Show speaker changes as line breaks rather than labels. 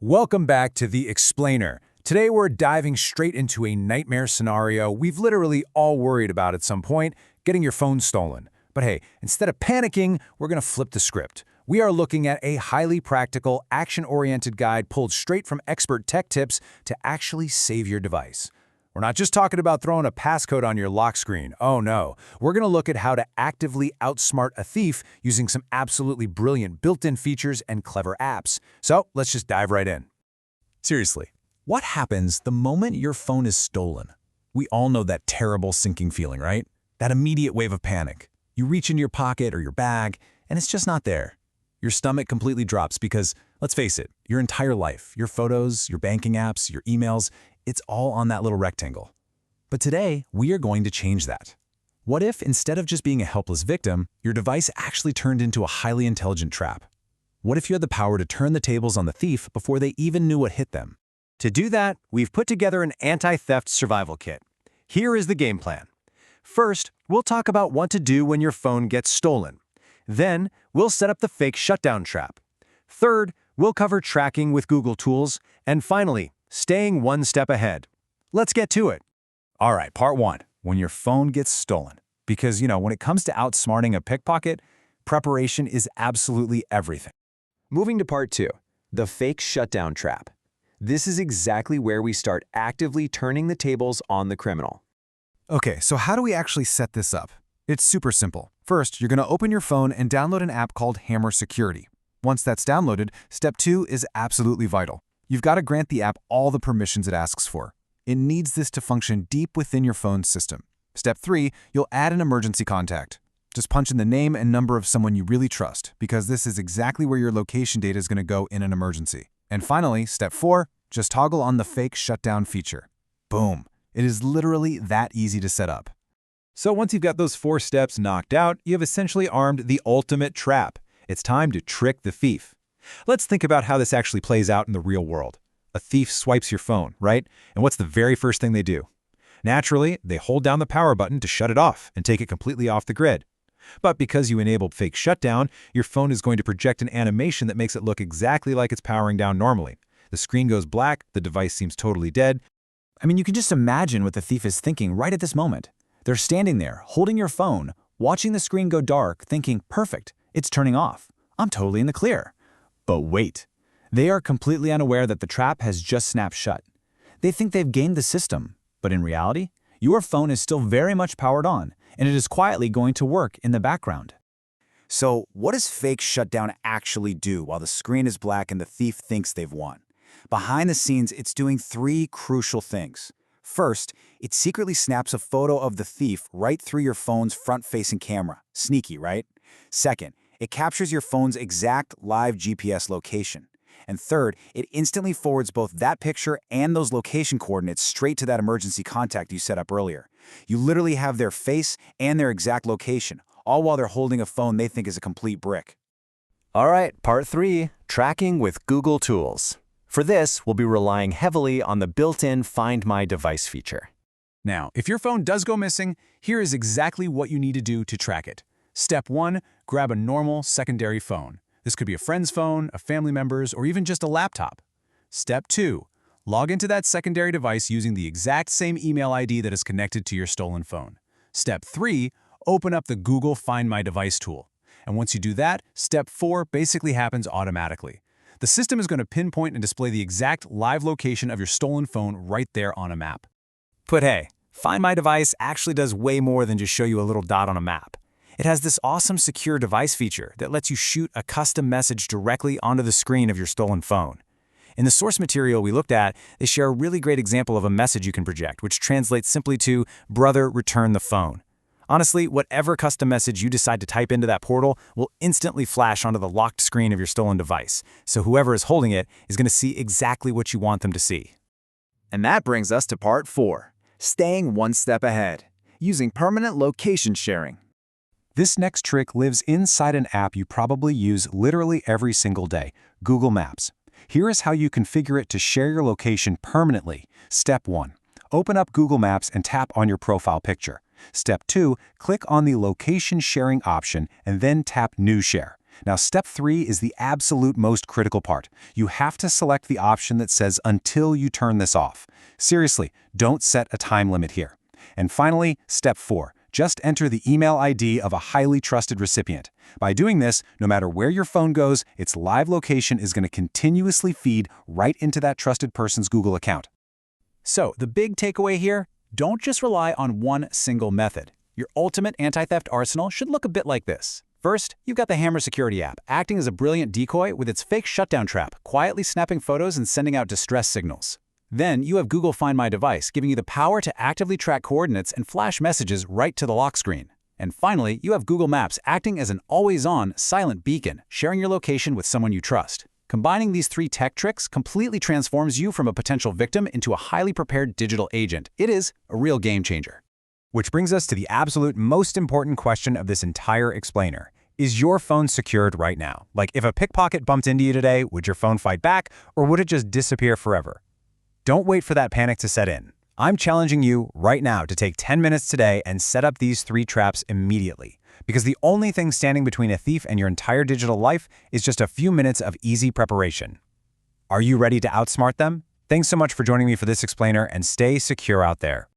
Welcome back to The Explainer. Today we're diving straight into a nightmare scenario we've literally all worried about at some point, getting your phone stolen. But hey, instead of panicking, we're going to flip the script. We are looking at a highly practical, action-oriented guide pulled straight from expert tech tips to actually save your device. We're not just talking about throwing a passcode on your lock screen. Oh no. We're going to look at how to actively outsmart a thief using some absolutely brilliant built-in features and clever apps. So let's just dive right in. Seriously, what happens the moment your phone is stolen? We all know that terrible sinking feeling, right? That immediate wave of panic. You reach in your pocket or your bag, and it's just not there. Your stomach completely drops because, let's face it, your entire life, your photos, your banking apps, your emails, it's all on that little rectangle. But today, we are going to change that. What if, instead of just being a helpless victim, your device actually turned into a highly intelligent trap? What if you had the power to turn the tables on the thief before they even knew what hit them?
To do that, we've put together an anti-theft survival kit. Here is the game plan. First, we'll talk about what to do when your phone gets stolen. Then, we'll set up the fake shutdown trap. Third, we'll cover tracking with Google Tools. And finally, staying one step ahead. Let's get to it.
All right, part one, when your phone gets stolen. Because, when it comes to outsmarting a pickpocket, preparation is absolutely everything.
Moving to part two, the fake shutdown trap. This is exactly where we start actively turning the tables on the criminal.
Okay, so how do we actually set this up? It's super simple. First, you're going to open your phone and download an app called Hammer Security. Once that's downloaded, step two is absolutely vital. You've got to grant the app all the permissions it asks for. It needs this to function deep within your phone's system. Step three, you'll add an emergency contact. Just punch in the name and number of someone you really trust, because this is exactly where your location data is going to go in an emergency. And finally, step four, just toggle on the fake shutdown feature. Boom. It is literally that easy to set up. So once you've got those 4 steps knocked out, you have essentially armed the ultimate trap. It's time to trick the thief. Let's think about how this actually plays out in the real world. A thief swipes your phone, right? And what's the very first thing they do? Naturally, they hold down the power button to shut it off and take it completely off the grid. But because you enabled fake shutdown, your phone is going to project an animation that makes it look exactly like it's powering down normally. The screen goes black, the device seems totally dead.
You can just imagine what the thief is thinking right at this moment. They're standing there, holding your phone, watching the screen go dark, thinking, perfect, it's turning off. I'm totally in the clear. But wait, they are completely unaware that the trap has just snapped shut. They think they've gamed the system, but in reality, your phone is still very much powered on, and it is quietly going to work in the background.
So, what does fake shutdown actually do while the screen is black and the thief thinks they've won? Behind the scenes, it's doing 3 crucial things. First, it secretly snaps a photo of the thief right through your phone's front-facing camera. Sneaky, right? Second, it captures your phone's exact live GPS location. And third, it instantly forwards both that picture and those location coordinates straight to that emergency contact you set up earlier. You literally have their face and their exact location, all while they're holding a phone they think is a complete brick.
All right, part 3, tracking with Google Tools. For this, we'll be relying heavily on the built-in Find My Device feature.
Now, if your phone does go missing, here is exactly what you need to do to track it. Step 1, grab a normal secondary phone. This could be a friend's phone, a family member's, or even just a laptop. Step 2, log into that secondary device using the exact same email ID that is connected to your stolen phone. Step 3, open up the Google Find My Device tool. And once you do that, step 4 basically happens automatically. The system is going to pinpoint and display the exact live location of your stolen phone right there on a map.
But hey, Find My Device actually does way more than just show you a little dot on a map. It has this awesome secure device feature that lets you shoot a custom message directly onto the screen of your stolen phone. In the source material we looked at, they share a really great example of a message you can project, which translates simply to, "Brother, return the phone." Honestly, whatever custom message you decide to type into that portal will instantly flash onto the locked screen of your stolen device, so whoever is holding it is going to see exactly what you want them to see.
And that brings us to part 4, staying one step ahead, using permanent location sharing.
This next trick lives inside an app you probably use literally every single day, Google Maps. Here is how you configure it to share your location permanently. Step 1. Open up Google Maps and tap on your profile picture. Step 2. Click on the Location Sharing option and then tap New Share. Now, step 3 is the absolute most critical part. You have to select the option that says until you turn this off. Seriously, don't set a time limit here. And finally, step 4. Just enter the email ID of a highly trusted recipient. By doing this, no matter where your phone goes, its live location is going to continuously feed right into that trusted person's Google account.
So, the big takeaway here, don't just rely on one single method. Your ultimate anti-theft arsenal should look a bit like this. First, you've got the Hammer Security app, acting as a brilliant decoy with its fake shutdown trap, quietly snapping photos and sending out distress signals. Then, you have Google Find My Device, giving you the power to actively track coordinates and flash messages right to the lock screen. And finally, you have Google Maps acting as an always-on, silent beacon, sharing your location with someone you trust. Combining these 3 tech tricks completely transforms you from a potential victim into a highly prepared digital agent. It is a real game changer.
Which brings us to the absolute most important question of this entire explainer. Is your phone secured right now? Like, if a pickpocket bumped into you today, would your phone fight back, or would it just disappear forever? Don't wait for that panic to set in. I'm challenging you right now to take 10 minutes today and set up these 3 traps immediately. Because the only thing standing between a thief and your entire digital life is just a few minutes of easy preparation. Are you ready to outsmart them? Thanks so much for joining me for this explainer, and stay secure out there.